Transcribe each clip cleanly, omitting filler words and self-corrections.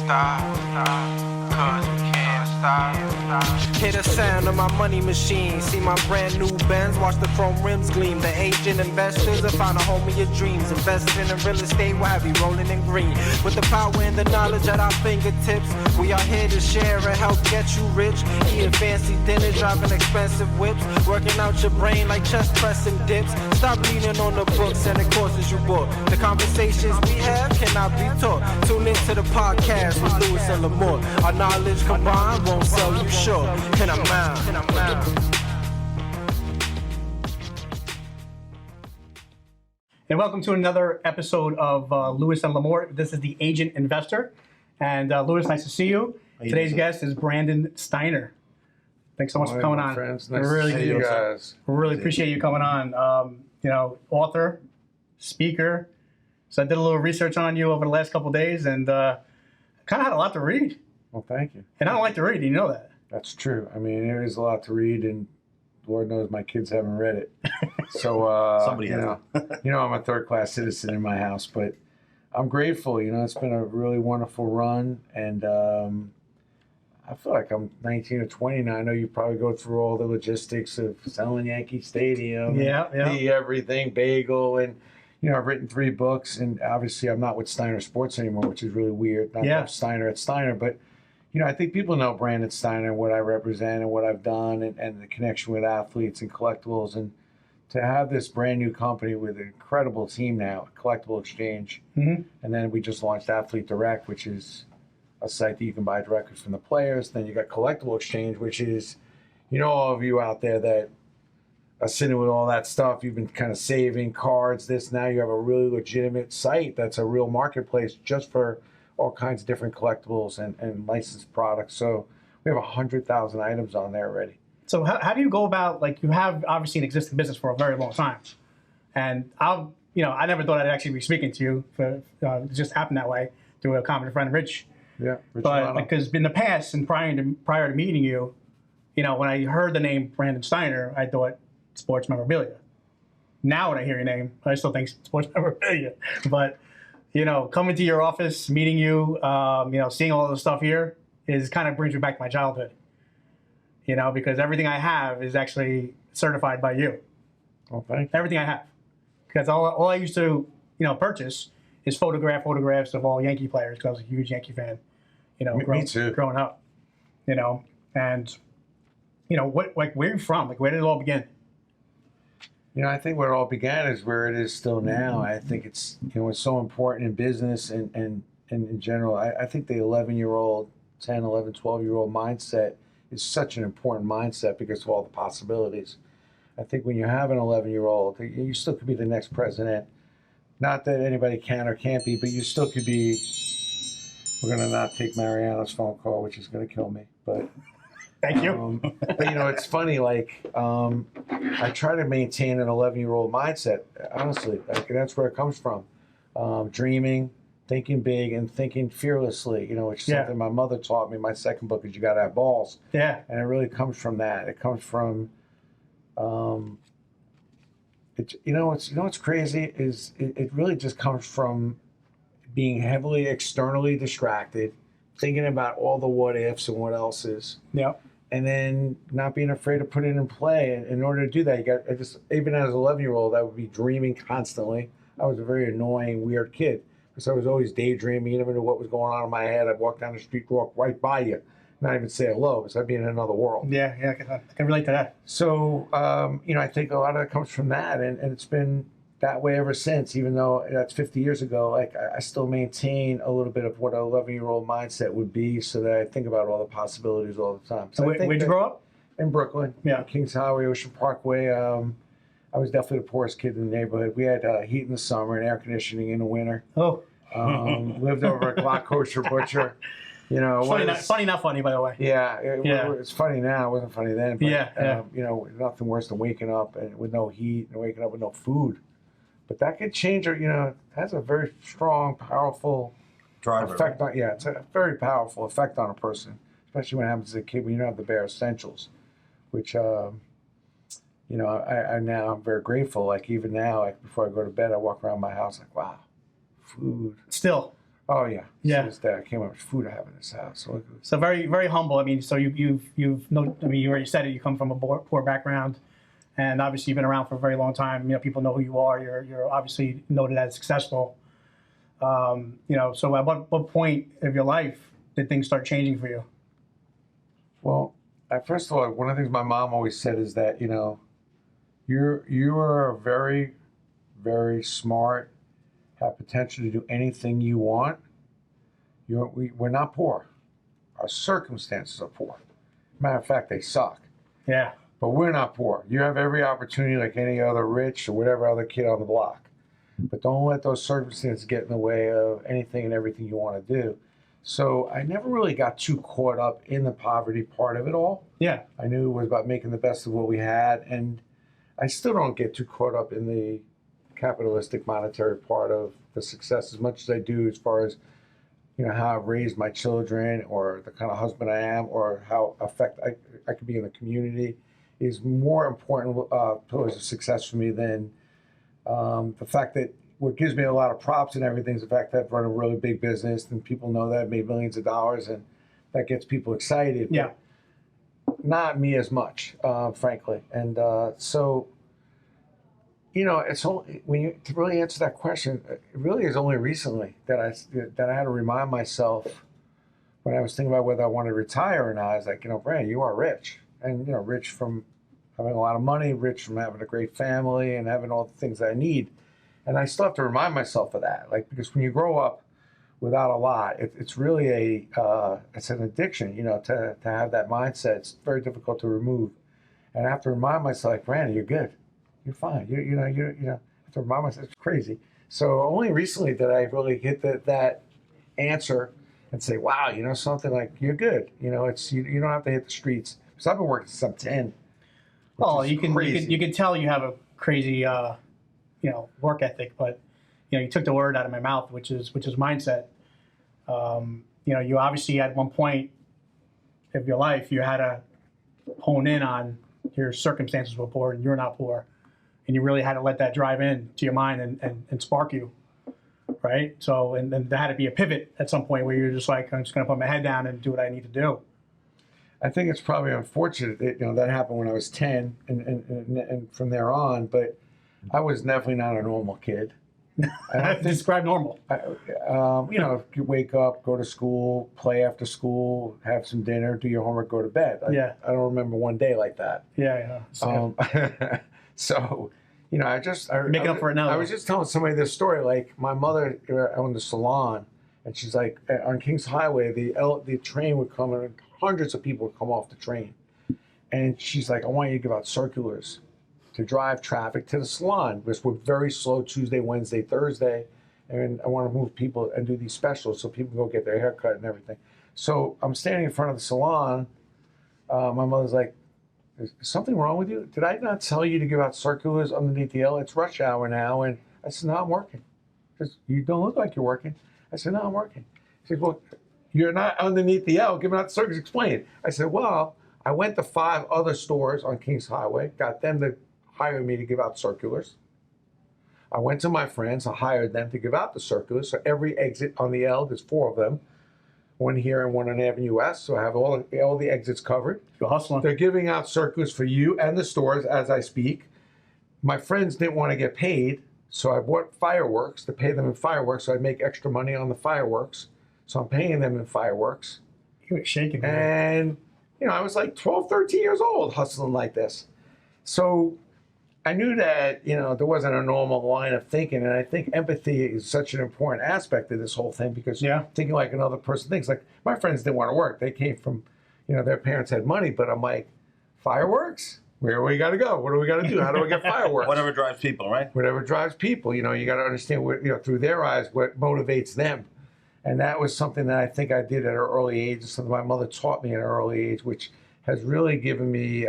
stop, cause we can't stop. Hear the sound of my money machine. See my brand new Benz, watch the chrome rims gleam. The agent investors have found a home of your dreams. Investing in real estate, we'll have you rolling in green. With the power and the knowledge at our fingertips, we are here to share and help get you rich. Eating fancy dinners, driving expensive whips, working out your brain like chest pressing dips. Stop leaning on the books and the courses you bought. The conversations we have cannot be taught. Tune into the podcast with Lewis and Lamore. Our knowledge combined won't sell you short. And I'm out. And welcome to another episode of Lewis and Lamore. This is the Agent Investor. And Lewis, nice to see you. Today's guest is Brandon Steiner. Thanks so much for coming on. Friends. Nice to see you guys. We really appreciate you coming on. Author, speaker. So I did a little research on you over the last couple of days and kind of had a lot to read. Well, thank you. And I don't like to read. You know that. That's true. I mean, there is a lot to read, and Lord knows my kids haven't read it. So, Somebody has. I'm a third-class citizen in my house, but I'm grateful. You know, it's been a really wonderful run, and I feel like I'm 19 or 20 now. I know you probably go through all the logistics of selling Yankee Stadium, the everything, bagel, and I've written 3 books, and obviously I'm not with Steiner Sports anymore, which is really weird. Not to have Steiner at Steiner, but I think people know Brandon Steiner, what I represent and what I've done, and the connection with athletes and collectibles. And to have this brand new company with an incredible team now, Collectible Exchange, and then we just launched Athlete Direct, which is a site that you can buy directly from the players. Then you got Collectible Exchange, which is, all of you out there that are sitting with all that stuff, you've been kind of saving cards, this. Now you have a really legitimate site that's a real marketplace just for all kinds of different collectibles and licensed products. So we have 100,000 items on there already. So how do you go about, like, you have obviously an existing business for a very long time. And I never thought I'd actually be speaking to you. It just happened that way through a common friend, Rich. Yeah, Rich. But because in the past and prior to meeting you, when I heard the name Brandon Steiner, I thought sports memorabilia. Now when I hear your name, I still think sports memorabilia. But coming to your office, meeting you, seeing all the stuff here is kind of brings me back to my childhood. Because everything I have is actually certified by you. Oh, thank you. Everything I have. Because all I used to, purchase is photographs of all Yankee players because I was a huge Yankee fan. Me too. Growing up. And where are you from? Like, where did it all begin? I think where it all began is where it is still now. I think it's, it's so important in business and in general. I think the 11-year-old, 10, 11, 12-year-old mindset is such an important mindset because of all the possibilities. I think when you have an 11-year-old, you still could be the next president. Not that anybody can or can't be, but you still could be. We're going to not take Mariana's phone call, which is going to kill me. But thank you. But it's funny. Like, I try to maintain an 11-year-old mindset. Honestly, that's where it comes from. Dreaming, thinking big, and thinking fearlessly. Which is something my mother taught me. My second book is You Got to Have Balls. Yeah. And it really comes from that. It comes from. What's crazy is it really just comes from being heavily externally distracted, thinking about all the what ifs and what else's. Yeah. And then not being afraid to put it in play. And in order to do that, even as an 11-year-old, I would be dreaming constantly. I was a very annoying, weird kid because I was always daydreaming. You never knew what was going on in my head. I'd walk down the street, walk right by you, not even say hello because I'd be in another world. Yeah, I can relate to that. So, I think a lot of it comes from that. And it's been that way ever since, even though that's 50 years ago. Like, I still maintain a little bit of what an 11-year-old mindset would be so that I think about all the possibilities all the time. So where'd you grow up? In Brooklyn. Yeah. Kings Highway, Ocean Parkway. I was definitely the poorest kid in the neighborhood. We had heat in the summer and air conditioning in the winter. Oh. Lived over at Glock Kosher Butcher. Funny, not funny, by the way. Yeah, it's funny now. It wasn't funny then. But, nothing worse than waking up with no heat and waking up with no food. But that could change. It has a very strong, powerful effect on. Yeah, it's a very powerful effect on a person, especially when it happens as a kid when you don't have the bare essentials, which I now I'm very grateful. Like, even now, like, before I go to bed, I walk around my house like, wow, food. Still. Oh yeah. Yeah. So this day I came up with food I have in this house. So very, very humble. I mean, so you've no, I mean, you already said it. You come from a poor background, and obviously you've been around for a very long time. You know, people know who you are. You're obviously noted as successful. You know, so at what point of your life did things start changing for you? Well, first of all, one of the things my mom always said is that, you know, you are very, very smart, have potential to do anything you want. We're not poor. Our circumstances are poor. Matter of fact, they suck. Yeah. But we're not poor. You have every opportunity like any other rich or whatever other kid on the block. But don't let those circumstances get in the way of anything and everything you want to do. So I never really got too caught up in the poverty part of it all. Yeah. I knew it was about making the best of what we had. And I still don't get too caught up in the capitalistic monetary part of the success as much as I do as far as, you know, how I've raised my children or the kind of husband I am or how I could be in the community is more important pillars of success for me than the fact that what gives me a lot of props and everything is the fact that I've run a really big business and people know that I've made millions of dollars and that gets people excited. Yeah. But not me as much, frankly. And so, you know, it's only, to really answer that question, it really is only recently that I had to remind myself when I was thinking about whether I wanted to retire or not. I was like, you know, Brandon, you are rich. And, you know, rich from having a lot of money, rich from having a great family and having all the things that I need. And I still have to remind myself of that, like, because when you grow up without a lot, it's really it's an addiction, you know, to have that mindset. It's very difficult to remove. And I have to remind myself, like, Brandon, you're good. You're fine. You know, I have to remind myself, it's crazy. So only recently did I really get that answer and say, wow, you know, something like, you're good. You know, it's you don't have to hit the streets. Because I've been working since I'm 10. Well, you can tell you have a crazy you know, work ethic, but you know, you took the word out of my mouth, which is mindset. You know, you obviously at one point of your life you had to hone in on your circumstances were poor and you're not poor, and you really had to let that drive in to your mind and spark you, right? So and then there had to be a pivot at some point where you're just like, I'm just going to put my head down and do what I need to do. I think it's probably unfortunate that, you know, that happened when I was 10 and from there on, but I was definitely not a normal kid. Describe normal. You know, you wake up, go to school, play after school, have some dinner, do your homework, go to bed. I don't remember one day like that. Yeah. So, you know, making up for it now. I was just telling somebody this story. Like, my mother owned a salon, and she's like, on Kings Highway, the train would come and hundreds of people would come off the train. And she's like, I want you to give out circulars to drive traffic to the salon, because we're very slow Tuesday, Wednesday, Thursday, and I want to move people and do these specials so people can go get their hair cut and everything. So I'm standing in front of the salon. My mother's like, is something wrong with you? Did I not tell you to give out circulars underneath the L? It's rush hour now. And I said, no, I'm working. She says, you don't look like you're working. I said, no, I'm working. She said, well, you're not underneath the L giving out circulars. Explain. I said, well, I went to 5 other stores on Kings Highway, got them to hire me to give out circulars. I went to my friends, I hired them to give out the circulars. So every exit on the L, there's 4 of them, one here and one on Avenue West. So I have all the exits covered. You're hustling. They're giving out circulars for you and the stores as I speak. My friends didn't want to get paid, so I bought fireworks to pay them in fireworks, so I'd make extra money on the fireworks. So I'm paying them in fireworks. You were shaking, man. And, you know, I was like 12, 13 years old hustling like this. So I knew that, you know, there wasn't a normal line of thinking, and I think empathy is such an important aspect of this whole thing, because thinking like another person thinks. Like, my friends didn't want to work. They came from, you know, their parents had money, but I'm like, fireworks? Where do we got to go? What do we got to do? How do we get fireworks? Whatever drives people, right? Whatever drives people. You know, you got to understand what, you know, through their eyes, what motivates them. And that was something that I think I did at an early age, something my mother taught me at an early age, which has really given me,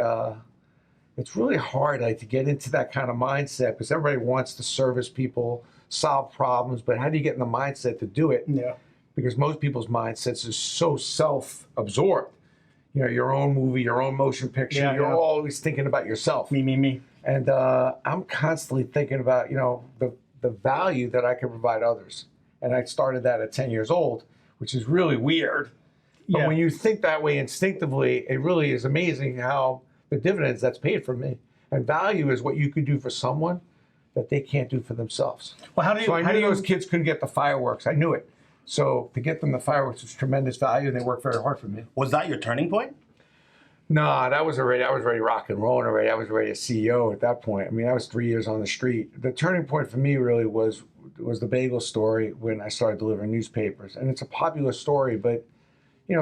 it's really hard, like, to get into that kind of mindset, because everybody wants to service people, solve problems, but how do you get in the mindset to do it? Yeah. Because most people's mindsets are so self-absorbed. You know, your own movie, your own motion picture, you're always thinking about yourself. Me. And I'm constantly thinking about, you know, the value that I can provide others. And I started that at 10 years old, which is really weird. But when you think that way instinctively, it really is amazing how the dividends that's paid for me. And value is what you could do for someone that they can't do for themselves. Well, I knew those kids couldn't get the fireworks. I knew it. So to get them the fireworks was tremendous value, and they worked very hard for me. Was that your turning point? No, I was already rock and rolling already. I was already a CEO at that point. I mean, I was 3 years on the street. The turning point for me really was the bagel story when I started delivering newspapers. And it's a popular story, but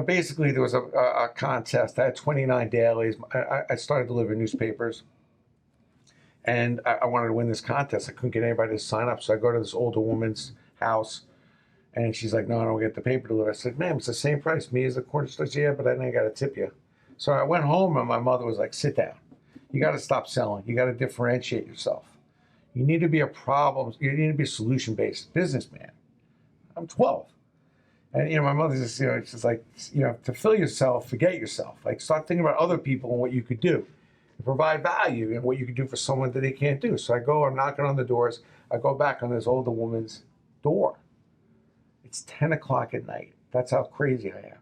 basically there was a contest. I had 29 dailies. I started delivering newspapers. And I wanted to win this contest. I couldn't get anybody to sign up. So I go to this older woman's house. And she's like, no, I don't get the paper delivered. I said, ma'am, it's the same price. Me as the corner store. Yeah, but I ain't got to tip you. So I went home and my mother was like, sit down. You got to stop selling. You got to differentiate yourself. You need to be you need to be a solution-based businessman. I'm 12. And, my mother just, she's like, to fill yourself, forget yourself. Like, start thinking about other people and what you could do. And provide value and what you could do for someone that they can't do. So I'm knocking on the doors. I go back on this older woman's door. It's 10 o'clock at night. That's how crazy I am.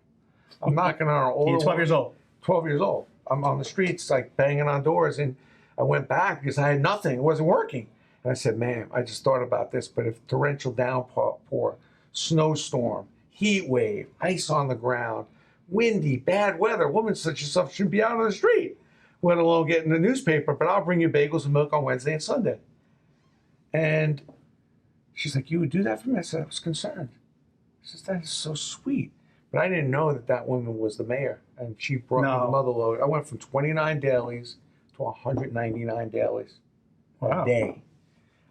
I'm knocking on an older You're 12 years old. 12 years old. I'm on the streets, like banging on doors. And I went back because I had nothing. It wasn't working. And I said, ma'am, I just thought about this, but if torrential downpour, snowstorm, heat wave, ice on the ground, windy, bad weather, women such as yourself shouldn't be out on the street, let alone get in the newspaper, but I'll bring you bagels and milk on Wednesday and Sunday. And she's like, you would do that for me? I said, I was concerned. She says, that is so sweet. But I didn't know that woman was the mayor. And she brought me the mother load. I went from 29 dailies to 199 dailies a day.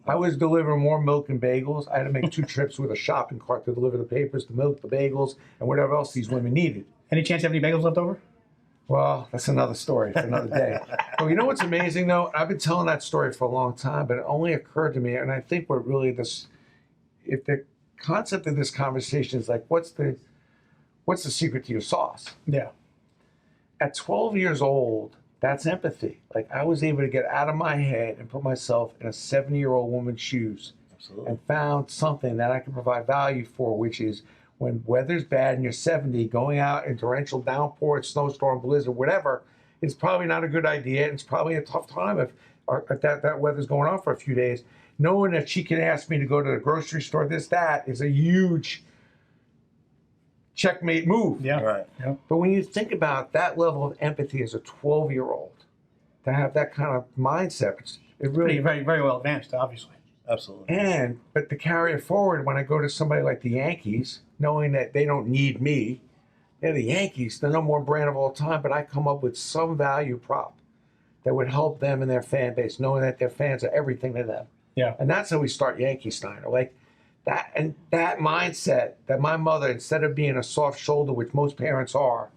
I was delivering more milk and bagels. I had to make 2 trips with a shopping cart to deliver the papers, the milk, the bagels, and whatever else these women needed. Any chance you have any bagels left over? Well, that's another story for another day. But you know what's amazing, though? I've been telling that story for a long time, but it only occurred to me, and I think what really if the concept of this conversation is like, what's the secret to your sauce? Yeah. At 12 years old, that's empathy. Like, I was able to get out of my head and put myself in a 70-year-old woman's shoes. Absolutely. And found something that I can provide value for, which is when weather's bad and you're 70, going out in torrential downpour, snowstorm, blizzard, whatever, it's probably not a good idea. It's probably a tough time if that weather's going on for a few days. Knowing that she can ask me to go to the grocery store, that is a huge checkmate move. Yeah. Right. Yeah. But when you think about that level of empathy as a 12-year-old, to have that kind of mindset, it really... Very, very well advanced, obviously. Absolutely. But to carry it forward, when I go to somebody like the Yankees, knowing that they don't need me, they're the Yankees, the number one brand of all time, but I come up with some value prop that would help them and their fan base, knowing that their fans are everything to them. Yeah. And that's how we start Yankee Steiner. Like that, and that mindset that my mother, instead of being a soft shoulder, which most parents are,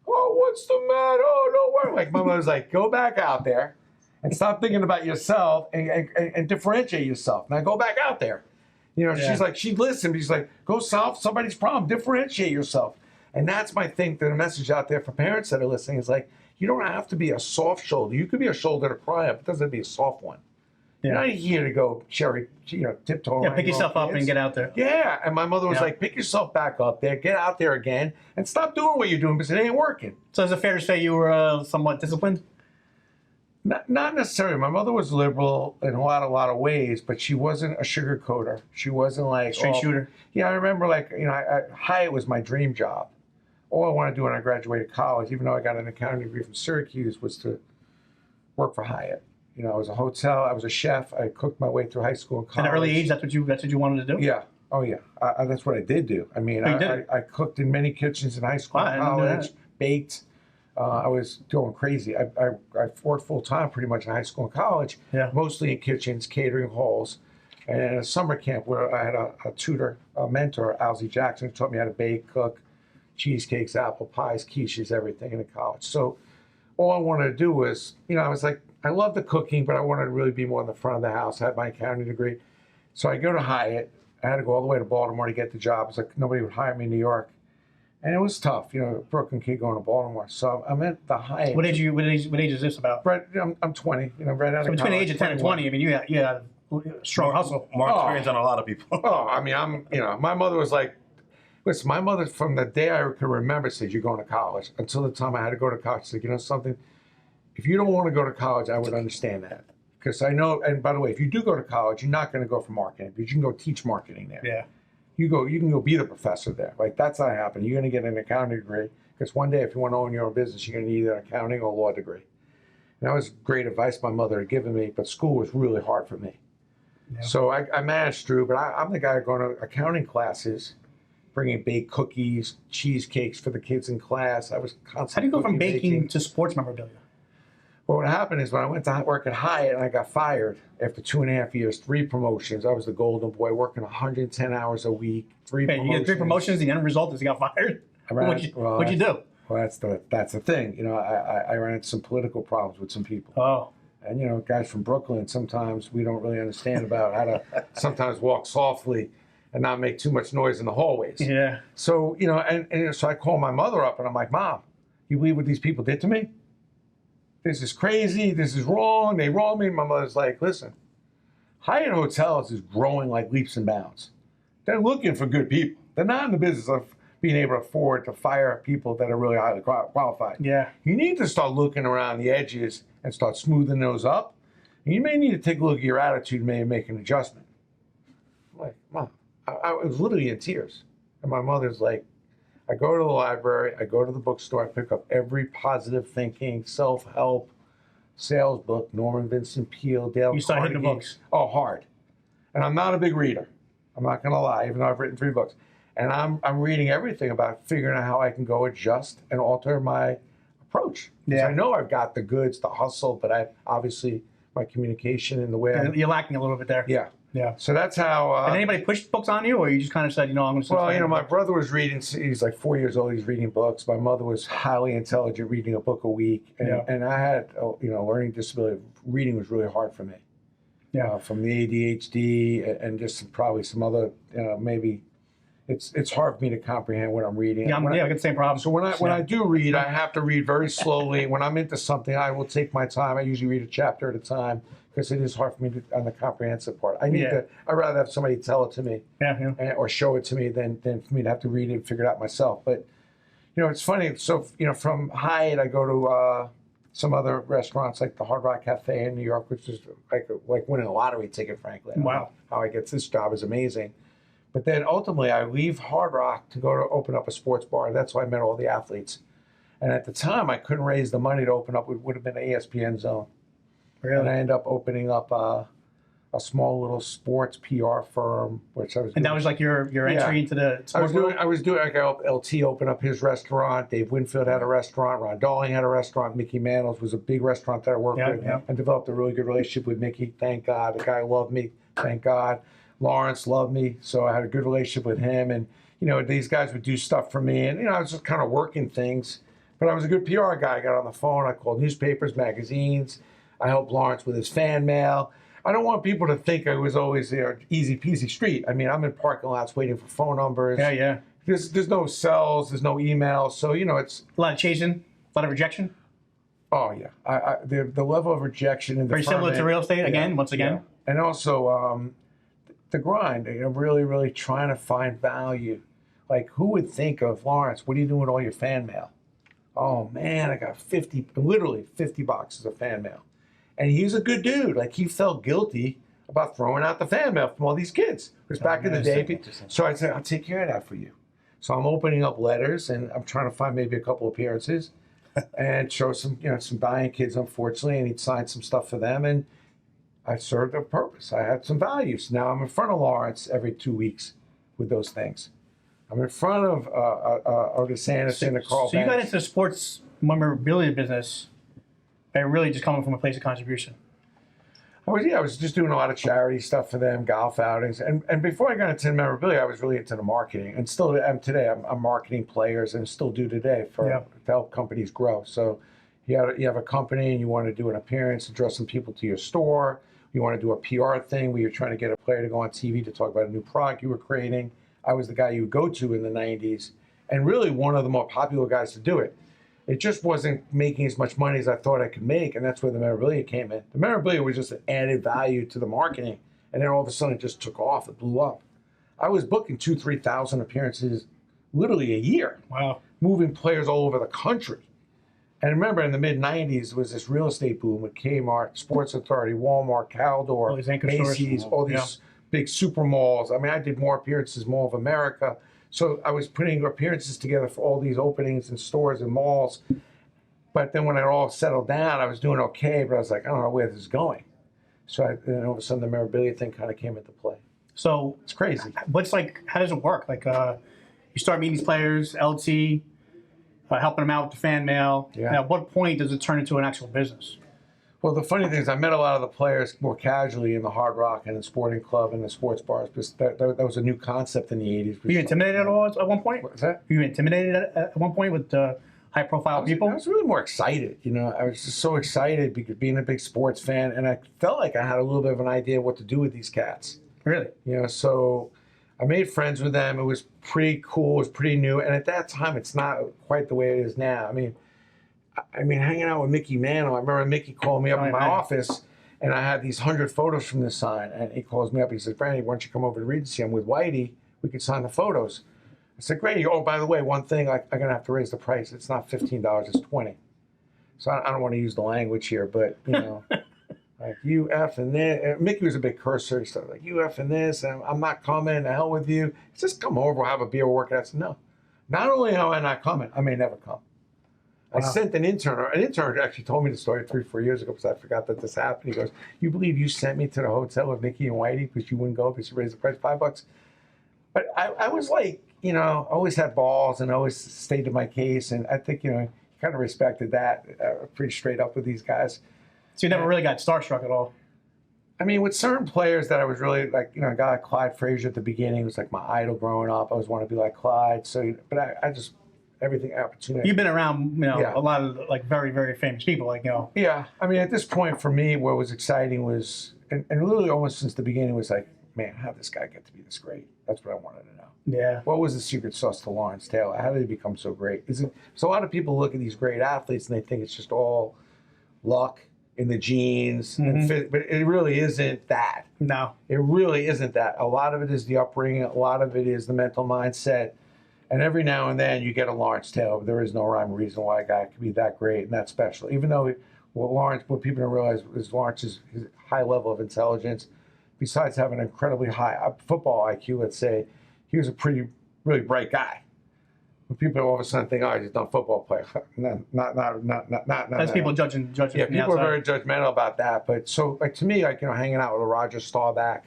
oh, what's the matter? Oh, don't worry. Like my mother's like, go back out there and stop thinking about yourself and differentiate yourself. Now go back out there. She's like, she'd listen. She's like, go solve somebody's problem. Differentiate yourself. And that's my thing, the message out there for parents that are listening is like, you don't have to be a soft shoulder. You could be a shoulder to cry up. It doesn't have to be a soft one. Yeah. You're not here to go tiptoe. Yeah, pick yourself up and get out there. Yeah, and my mother was like, pick yourself back up there, get out there again, and stop doing what you're doing because it ain't working. So is it fair to say you were somewhat disciplined? Not necessarily. My mother was liberal in a lot of ways, but she wasn't a sugarcoater. She wasn't like Straight shooter. Yeah, I remember Hyatt was my dream job. All I wanted to do when I graduated college, even though I got an accounting degree from Syracuse, was to work for Hyatt. I was a hotel. I was a chef. I cooked my way through high school and college. At an early age, that's what you wanted to do? Yeah. Oh, yeah. That's what I did do. I mean, I cooked in many kitchens in high school and college, baked. I was going crazy. I worked full-time pretty much in high school and college, mostly in kitchens, catering halls, and in a summer camp where I had a tutor, a mentor, Alzie Jackson, who taught me how to bake, cook, cheesecakes, apple pies, quiches, everything in college. So all I wanted to do was, I was like, I love the cooking, but I wanted to really be more in the front of the house. I had my accounting degree. So I go to Hyatt. I had to go all the way to Baltimore to get the job. It's like nobody would hire me in New York. And it was tough, a Brooklyn kid going to Baltimore. So I'm at the Hyatt. What age is this about? Right, I'm 20, right out of college. So between the age of 10 and 20, I mean, you had a strong hustle. More experience than a lot of people. Oh, I mean, my mother was like, listen, my mother from the day I can remember said, you're going to college. Until the time I had to go to college, she said, you know something? If you don't want to go to college, I would understand that. Because I know, and by the way, if you do go to college, you're not going to go for marketing, because you can go teach marketing there. Yeah. You can go be the professor there. Like, that's not happening. You're going to get an accounting degree, because one day if you want to own your own business, you're going to need an accounting or law degree. And that was great advice my mother had given me, but school was really hard for me. Yeah. So I managed through, but I'm the guy going to accounting classes, bringing baked cookies, cheesecakes for the kids in class. I was constantly How do you go from baking baking to sports memorabilia? Well, what happened is when I went to work at Hyatt and I got fired after 2.5 years, 3 promotions. I was the golden boy, working 110 hours a week, 3 promotions. You get 3 promotions, the end result is you got fired? What'd you do? Well, that's the thing. You know, I ran into some political problems with some people. Oh. And, you know, guys from Brooklyn, sometimes we don't really understand about how to sometimes walk softly and not make too much noise in the hallways. Yeah. So, you know, and so I called my mother up and I'm like, Mom, you believe what these people did to me? This is crazy. This is wrong. They wronged me. My mother's like, listen, Hyatt Hotels is growing like leaps and bounds. They're looking for good people. They're not in the business of being able to afford to fire people that are really highly qualified. Yeah. You need to start looking around the edges and start smoothing those up. And you may need to take a look at your attitude and maybe make an adjustment. I'm like, Mom, I was literally in tears. And my mother's like, I go to the library, I go to the bookstore, I pick up every positive thinking, self-help, sales book, Norman Vincent Peale, Dale Carnegie. You start hitting the books. Oh, hard. And I'm not a big reader. I'm not going to lie, even though I've written 3 books. And I'm reading everything about figuring out how I can go adjust and alter my approach. Yeah. I know I've got the goods, the hustle, but I obviously my communication and the way you're lacking a little bit there. Yeah. Yeah. So that's how. Did anybody push books on you, or you just kind of said, you know, I'm going to. Well, you know, my brother was reading. He's like 4 years old. He's reading books. My mother was highly intelligent, reading a book a week, and I had, you know, learning disability. Reading was really hard for me. Yeah. From the ADHD and just probably some other, you know, maybe. It's hard for me to comprehend what I'm reading. Yeah, I get the same problem. So when I do read, I have to read very slowly. When I'm into something, I will take my time. I usually read a chapter at a time because it is hard for me to, on the comprehensive part. I'd rather have somebody tell it to me, or show it to me than for me to have to read it and figure it out myself. But you know, it's funny. So you know, from Hyatt, I go to some other restaurants like the Hard Rock Cafe in New York, which is like winning a lottery ticket. Frankly, wow, how I get this job is amazing. But then ultimately, I leave Hard Rock to go to open up a sports bar. That's why I met all the athletes. And at the time, I couldn't raise the money to open up. It would have been an ESPN zone. Really? And I ended up opening up a small little sports PR firm, which I was. And that was like your entry into the sports world? I was doing. I got LT open up his restaurant. Dave Winfield had a restaurant. Ron Darling had a restaurant. Mickey Mantle was a big restaurant that I worked with, and developed a really good relationship with Mickey. Thank God, the guy loved me. Thank God. Lawrence loved me, so I had a good relationship with him. And, you know, these guys would do stuff for me. And, you know, I was just kind of working things. But I was a good PR guy. I got on the phone. I called newspapers, magazines. I helped Lawrence with his fan mail. I don't want people to think I was always there, easy peasy street. I mean, I'm in parking lots waiting for phone numbers. Yeah. There's no cells. There's no emails. So, you know, it's... A lot of chasing? A lot of rejection? Oh, yeah. The level of rejection in the Very similar to real estate, once again? Yeah. And also... the grind, you know, really, really trying to find value. Like, who would think of, Lawrence, what are you doing with all your fan mail? Oh, man, I got literally 50 boxes of fan mail. And he's a good dude. Like, he felt guilty about throwing out the fan mail from all these kids. Because back in the day, so I said, I'll take care of that for you. So I'm opening up letters, and I'm trying to find maybe a couple appearances and show some dying kids, unfortunately, and he'd sign some stuff for them. And I served a purpose. I had some values. Now I'm in front of Lawrence every 2 weeks with those things. I'm in front of Otis Anderson and Carl. So you got into the sports memorabilia business by really just coming from a place of contribution. I was just doing a lot of charity stuff for them, golf outings, and before I got into memorabilia, I was really into the marketing, and still am today. I'm marketing players, and still do today to help companies grow. So you have a company, and you want to do an appearance, and draw some people to your store. You want to do a PR thing where you're trying to get a player to go on TV to talk about a new product you were creating. I was the guy you would go to in the 90s, and really one of the more popular guys to do it. It just wasn't making as much money as I thought I could make, and that's where the memorabilia came in. The memorabilia was just an added value to the marketing, and then all of a sudden it just took off. It blew up. I was booking 2,000-3,000 appearances literally a year. Wow. Moving players all over the country. And remember, in the mid-'90s, there was this real estate boom with Kmart, Sports Authority, Walmart, Caldor, All these anchor stores. Macy's, all these big super malls. I mean, I did more appearances, Mall of America. So I was putting appearances together for all these openings in stores and malls. But then when it all settled down, I was doing okay, but I was like, I don't know where this is going. So then all of a sudden, the memorabilia thing kind of came into play. So It's crazy. what's like? How does it work? Like, you start meeting these players, LT, helping them out with the fan mail. Yeah. And at what point does it turn into an actual business? Well, the funny thing is, I met a lot of the players more casually in the Hard Rock and the Sporting Club and the sports bars, because that was a new concept in the 80s. Were you intimidated at all at one point? What's that? Were you intimidated at one point with high-profile people? I was really more excited. You know, I was just so excited because being a big sports fan, and I felt like I had a little bit of an idea what to do with these cats. Really? You know, so I made friends with them. It was pretty cool. It was pretty new. And at that time, it's not quite the way it is now. I mean, hanging out with Mickey Mantle. I remember Mickey called me up in my office, and I had these 100 photos from this sign. And he calls me up. He says, Brandy, why don't you come over to Regency? I'm with Whitey. We could sign the photos. I said, great. Oh, by the way, one thing, I'm going to have to raise the price. It's not $15. It's $20. So I don't want to use the language here, but, you know. Like, you effing this. And Mickey was a big cursor. He started like, you effing this, and I'm not coming. The hell with you. He says, come over, we'll have a beer, we'll work it out. I said, no. Not only am I not coming, I may never come. I sent an intern. An intern actually told me the story 3-4 years ago because I forgot that this happened. He goes, you believe you sent me to the hotel with Mickey and Whitey because you wouldn't go because you raised the price $5? But I was like, you know, always had balls and always stayed to my case. And I think, you know, he kind of respected that. Pretty straight up with these guys. So you never really got starstruck at all? I mean, with certain players that I was really like, you know, a guy like Clyde Frazier at the beginning was like my idol growing up. I always wanted to be like Clyde. So, but I just, everything opportunity. You've been around, you know, Yeah. a lot of like very, very famous people, like, you know. Yeah. I mean, at this point for me, what was exciting was, and really almost since the beginning was like, man, how did this guy get to be this great? That's what I wanted to know. Yeah. What was the secret sauce to Lawrence Taylor? How did he become so great? So a lot of people look at these great athletes and they think it's just all luck in the genes, and fit, but it really isn't that. No. It really isn't that. A lot of it is the upbringing. A lot of it is the mental mindset. And every now and then you get a Lawrence Taylor. But there is no rhyme or reason why a guy could be that great and that special. Even though what people don't realize is Lawrence's his high level of intelligence, besides having an incredibly high football IQ, let's say, he was a really bright guy. When people all of a sudden think, oh, he's not a football player. Not. That's people judging Yeah, from the people are outside. very judgmental about that. But so, like, to me, like, you know, hanging out with a Roger Staubach,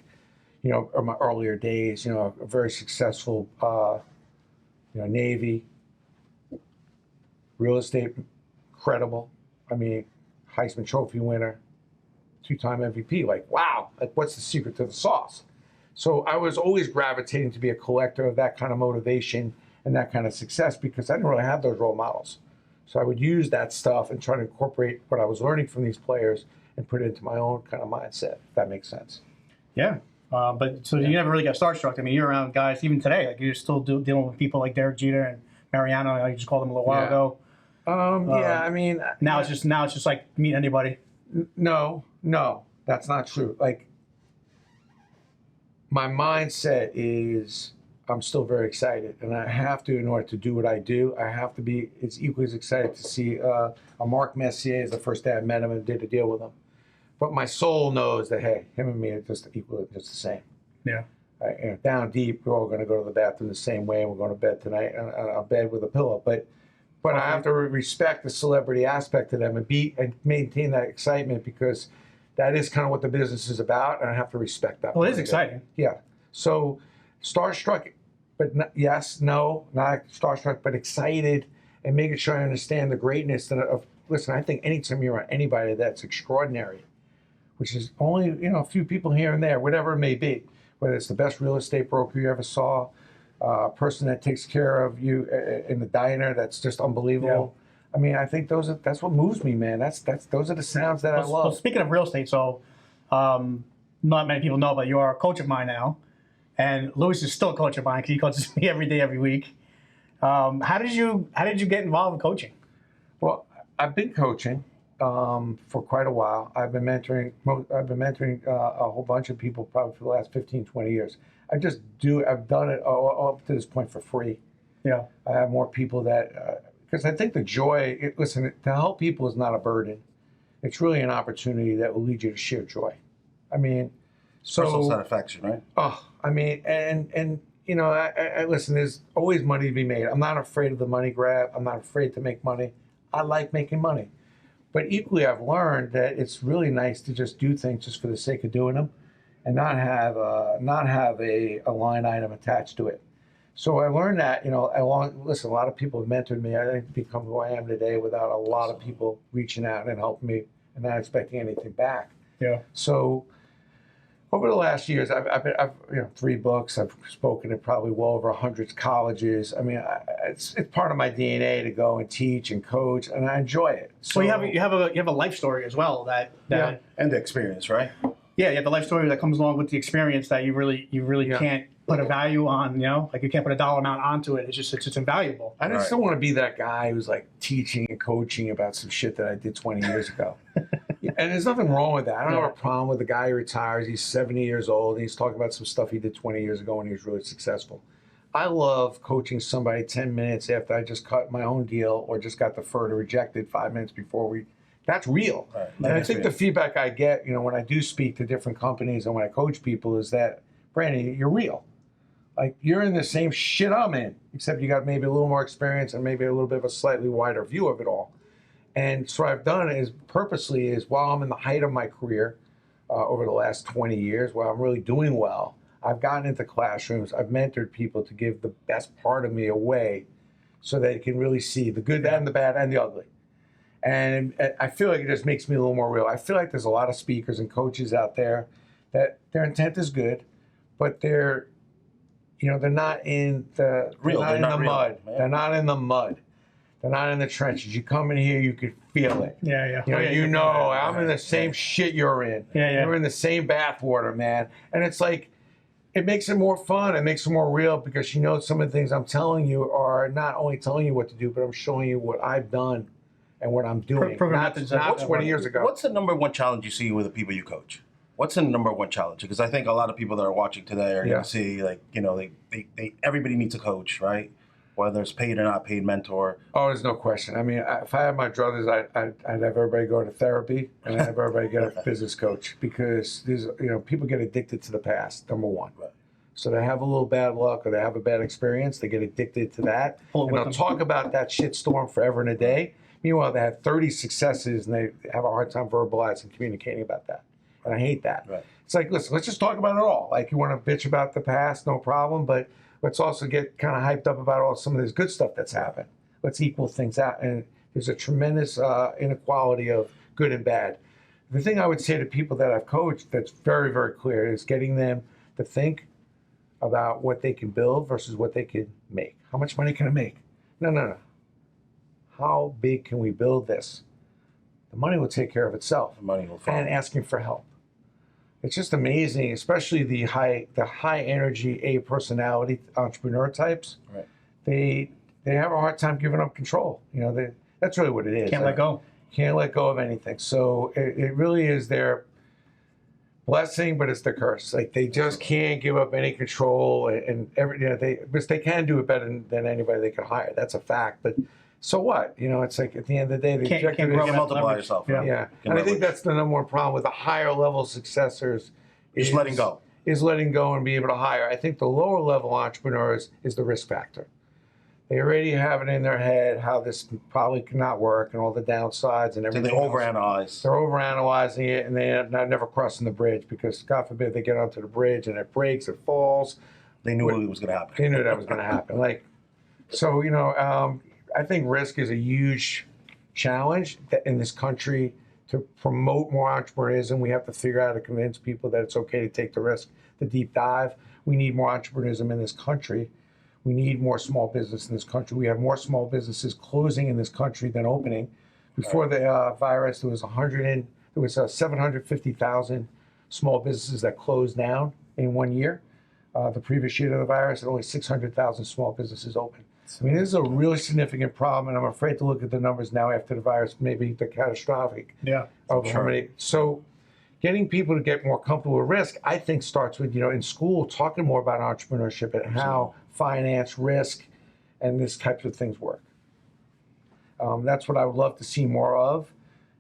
you know, in my earlier days, you know, a very successful, you know, Navy, real estate, incredible. I mean, Heisman Trophy winner, 2-time MVP. Like, wow, like, what's the secret to the sauce? So I was always gravitating to be a collector of that kind of motivation and that kind of success because I didn't really have those role models. So I would use that stuff and try to incorporate what I was learning from these players and put it into my own kind of mindset, if that makes sense. Yeah. But so you never really got starstruck. I mean, you're around guys, even today, like you're still dealing with people like Derek Jeter and Mariano. You just called them a little while ago. Yeah, I mean, Now it's just like meet anybody. no, that's not true. Like, my mindset is I'm still very excited, and I have to, in order to do what I do, I have to be as equally as excited to see a Mark Messier is the first day I met him and did a deal with him. But my soul knows that, hey, him and me are just equal, just the same. Yeah. You know, down deep, we're all going to go to the bathroom the same way, and we're going to bed tonight on a bed with a pillow. But I have to respect the celebrity aspect of them and maintain that excitement because that is kind of what the business is about, and I have to respect that. Well, it is exciting. Yeah. So starstruck, but not starstruck, but excited and making sure I understand the greatness of. Listen, I think anytime you're around anybody that's extraordinary, which is only, you know, a few people here and there, whatever it may be, whether it's the best real estate broker you ever saw, a person that takes care of you in the diner that's just unbelievable. Yeah. I mean, I think that's what moves me, man. Those are the sounds that I love. Well, speaking of real estate, so not many people know, but you are a coach of mine now, and Louis is still a coach of mine because he coaches me every day, every week. How did you get involved in coaching? Well, I've been coaching. for quite a while. I've been mentoring a whole bunch of people probably for the last 15, 20 years. I've done it up to this point for free. Yeah. I have more people that, because I think the joy, listen, to help people is not a burden. It's really an opportunity that will lead you to share joy. I mean, Personal satisfaction, right? Oh, I mean, and you know, I listen, there's always money to be made. I'm not afraid of the money grab. I'm not afraid to make money. I like making money. But equally, I've learned that it's really nice to just do things just for the sake of doing them and not have a line item attached to it. So I learned that, you know, listen, a lot of people have mentored me. I didn't become who I am today without a lot of people reaching out and helping me and not expecting anything back. Yeah. So over the last years, I've 3 books. I've spoken at probably well over 100 colleges. I mean, it's part of my DNA to go and teach and coach, and I enjoy it. So Well, you have a life story as well that And the experience, right? yeah, you have the life story that comes along with the experience that you really can't put a value on. You know, like you can't put a dollar amount onto it. It's invaluable. I just don't want to be that guy who's like teaching and coaching about some shit that I did 20 years ago. And there's nothing wrong with that. I don't have a problem with the guy who retires. He's 70 years old and he's talking about some stuff he did 20 years ago when he was really successful. I love coaching somebody 10 minutes after I just cut my own deal or just got deferred or rejected 5 minutes before that's real. Right. And I think the feedback I get, you know, when I do speak to different companies and when I coach people is that, Brandon, you're real. Like, you're in the same shit I'm in, except you got maybe a little more experience and maybe a little bit of a slightly wider view of it all. And so what I've done is purposely is while I'm in the height of my career over the last 20 years, while I'm really doing well, I've gotten into classrooms. I've mentored people to give the best part of me away so they can really see the good and the bad and the ugly. And I feel like it just makes me a little more real. I feel like there's a lot of speakers and coaches out there that their intent is good, but they're not in the mud. Man. They're not in the mud. They're not in the trenches. You come in here, you can feel it. Yeah. I'm in the same shit you're in. Yeah. You're in the same bathwater, man. And it's like, it makes it more fun. It makes it more real because you know some of the things I'm telling you are not only telling you what to do, but I'm showing you what I've done and what I'm doing. Not 20 years ago. What's the number one challenge you see with the people you coach? What's the number one challenge? Because I think a lot of people that are watching today are going to see, like, you know, they everybody needs a coach, right? Whether it's paid or not paid mentor. Oh, there's no question. I mean, if I had my druthers, I'd have everybody go to therapy and I'd have everybody get a business coach because people get addicted to the past, number one. Right. So they have a little bad luck or they have a bad experience, they get addicted to that. And they'll talk about that shitstorm forever and a day. Meanwhile, they have 30 successes and they have a hard time verbalizing and communicating about that. And I hate that. Right. It's like, listen, let's just talk about it all. Like, you want to bitch about the past, no problem, but let's also get kind of hyped up about some of this good stuff that's happened. Let's equal things out. And there's a tremendous inequality of good and bad. The thing I would say to people that I've coached that's very, very clear is getting them to think about what they can build versus what they can make. How much money can I make? No. How big can we build this? The money will take care of itself. The money will follow. And asking for help. It's just amazing, especially the high energy A personality entrepreneur types. Right. They have a hard time giving up control. You know, that's really what it is. Can't let go. Can't let go of anything. So it really is their blessing, but it's their curse. Like, they just can't give up any control, and they can do it better than anybody they can hire. That's a fact. But so what? You know, it's like at the end of the day, the objective You is can multiply yourself. Right? Yeah. And I think that's the number one problem with the higher level successors Just letting go. Is letting go and be able to hire. I think the lower level entrepreneurs is the risk factor. They already have it in their head how this probably cannot work and all the downsides and So everything. they overanalyze. They're overanalyzing it, and they're never crossing the bridge because, God forbid, they get onto the bridge and it breaks, it falls. They knew it was going to happen. They knew that was going to happen. I think risk is a huge challenge in this country. To promote more entrepreneurism, we have to figure out how to convince people that it's okay to take the risk, the deep dive. We need more entrepreneurism in this country. We need more small business in this country. We have more small businesses closing in this country than opening. Before the virus, there was 750,000 small businesses that closed down in 1 year. The previous year of the virus, only 600,000 small businesses open. I mean, this is a really significant problem, and I'm afraid to look at the numbers now after the virus. Maybe they're catastrophic. Yeah. Of how many. So, getting people to get more comfortable with risk, I think, starts with in school talking more about entrepreneurship and how finance, risk, and this types of things work. That's what I would love to see more of,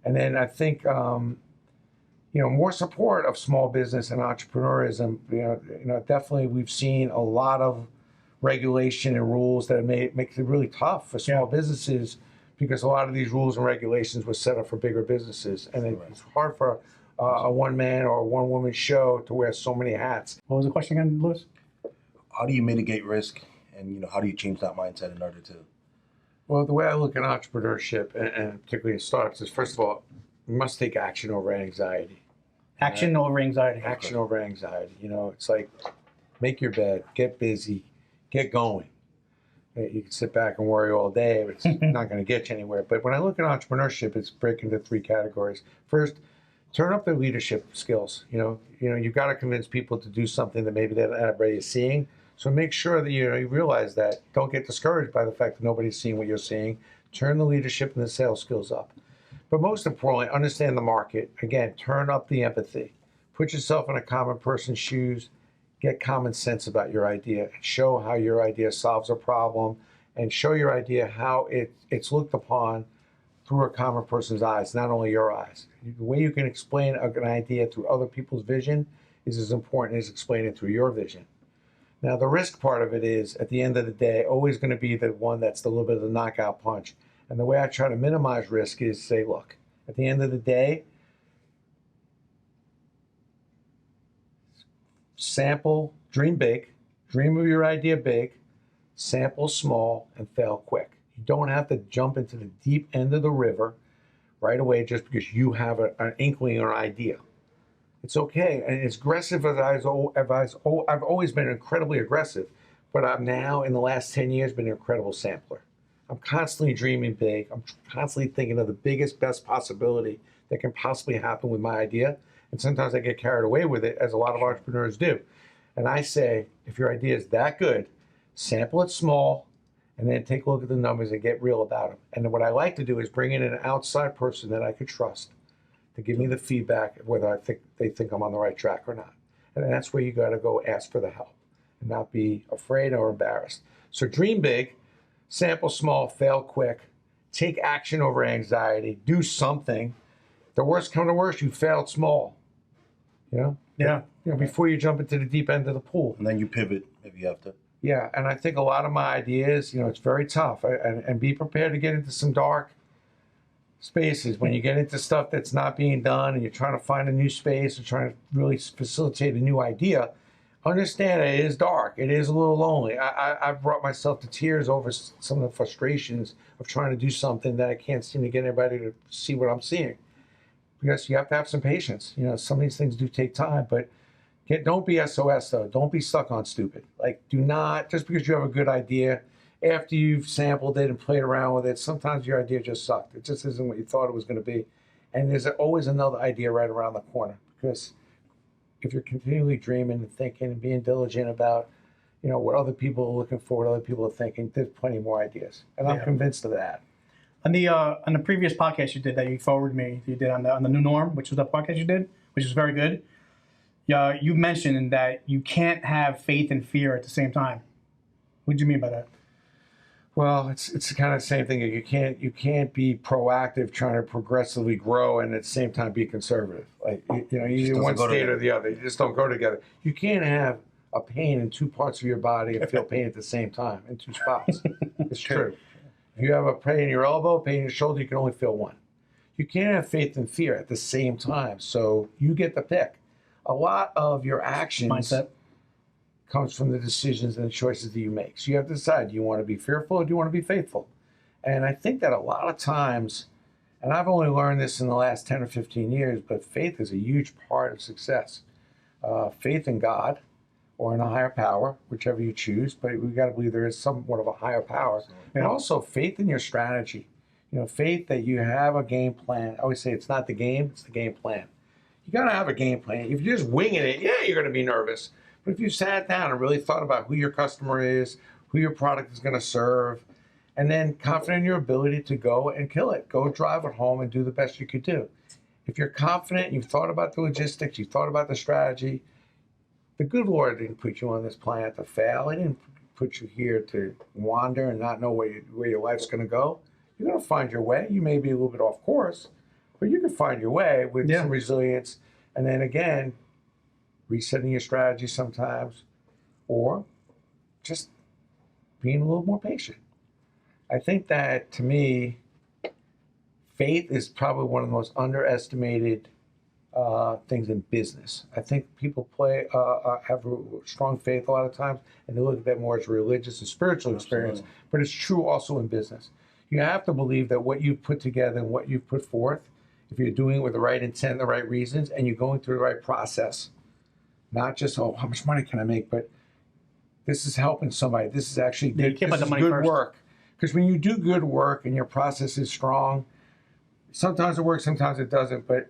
and then I think more support of small business and entrepreneurism. Definitely we've seen a lot of regulation and rules that makes it really tough for small businesses, because a lot of these rules and regulations were set up for bigger businesses, and it's hard for a one-man or a one-woman show to wear so many hats. What was the question again, Louis? How do you mitigate risk, and how do you change that mindset in order to? Well, the way I look at entrepreneurship, and particularly in startups, is first of all, you must take action over anxiety. Action over anxiety. Action over anxiety. It's like make your bed, get busy, get going. You can sit back and worry all day, but it's not going to get you anywhere. But when I look at entrepreneurship, it's breaking into 3 categories. First, turn up their leadership skills. You've got to convince people to do something that maybe that everybody is seeing. So make sure that you realize that. Don't get discouraged by the fact that nobody's seeing what you're seeing. Turn the leadership and the sales skills up. But most importantly, understand the market. Again, turn up the empathy. Put yourself in a common person's shoes. Get common sense about your idea. Show how your idea solves a problem, and show your idea how it's looked upon through a common person's eyes, not only your eyes. The way you can explain an idea through other people's vision is as important as explaining it through your vision. Now, the risk part of it is, at the end of the day, always going to be the one that's the little bit of the knockout punch. And the way I try to minimize risk is say, look, at the end of the day, sample, dream big, dream of your idea big, sample small, and fail quick. You don't have to jump into the deep end of the river right away just because you have an inkling or idea. It's okay. And as aggressive as I've always been incredibly aggressive, but I'm now, in the last 10 years, been an incredible sampler. I'm constantly dreaming big. I'm constantly thinking of the biggest, best possibility that can possibly happen with my idea. And sometimes I get carried away with it, as a lot of entrepreneurs do. And I say, if your idea is that good, sample it small, and then take a look at the numbers and get real about them. And then what I like to do is bring in an outside person that I could trust to give me the feedback of whether they think I'm on the right track or not. And that's where you got to go ask for the help and not be afraid or embarrassed. So dream big, sample small, fail quick, take action over anxiety, do something. The worst come to worst, you failed small. Yeah. Before you jump into the deep end of the pool. And then you pivot if you have to. Yeah, and I think a lot of my ideas, it's very tough. And be prepared to get into some dark spaces when you get into stuff that's not being done and you're trying to find a new space and trying to really facilitate a new idea. Understand that it is dark. It is a little lonely. I've brought myself to tears over some of the frustrations of trying to do something that I can't seem to get anybody to see what I'm seeing. Because you have to have some patience. Some of these things do take time, but don't be SOS though. Don't be stuck on stupid. Do not, just because you have a good idea, after you've sampled it and played around with it, sometimes your idea just sucked. It just isn't what you thought it was going to be. And there's always another idea right around the corner, because if you're continually dreaming and thinking and being diligent about, what other people are looking for, what other people are thinking, there's plenty more ideas. And I'm convinced of that. On the previous podcast you did that you forwarded me, you did on the new norm, which was the podcast you did, which was very good. Yeah, you mentioned that you can't have faith and fear at the same time. What do you mean by that? Well, it's kind of the same thing. You can't be proactive, trying to progressively grow, and at the same time be conservative. You either one state or the other. You just don't go together. You can't have a pain in 2 parts of your body and feel pain at the same time in 2 spots. It's true. If you have a pain in your elbow, pain in your shoulder, you can only feel one. You can't have faith and fear at the same time. So you get the pick. A lot of your actions mindset comes from the decisions and the choices that you make. So you have to decide, do you want to be fearful or do you want to be faithful? And I think that a lot of times, and I've only learned this in the last 10 or 15 years, but faith is a huge part of success. Faith in God or in a higher power, whichever you choose, but we got to believe there is somewhat of a higher power. And also faith in your strategy. Faith that you have a game plan. I always say it's not the game, it's the game plan. You got to have a game plan. If you're just winging it, yeah, you're going to be nervous. But if you sat down and really thought about who your customer is, who your product is going to serve, and then confident in your ability to go and kill it. Go drive it home and do the best you could do. If you're confident, you've thought about the logistics, you've thought about the strategy, the good Lord didn't put you on this planet to fail. He didn't put you here to wander and not know where your life's going to go. You're going to find your way. You may be a little bit off course, but you can find your way with some resilience. And then again, resetting your strategy sometimes, or just being a little more patient. I think that, to me, faith is probably one of the most underestimated things in business. I think people have a strong faith a lot of times, and they look at that more as a religious and spiritual experience. But it's true also in business. You have to believe that what you've put together and what you've put forth, if you're doing it with the right intent, the right reasons, and you're going through the right process, not just, oh, how much money can I make, but this is helping somebody. This is actually good, this is good work. Because when you do good work and your process is strong, sometimes it works, sometimes it doesn't. But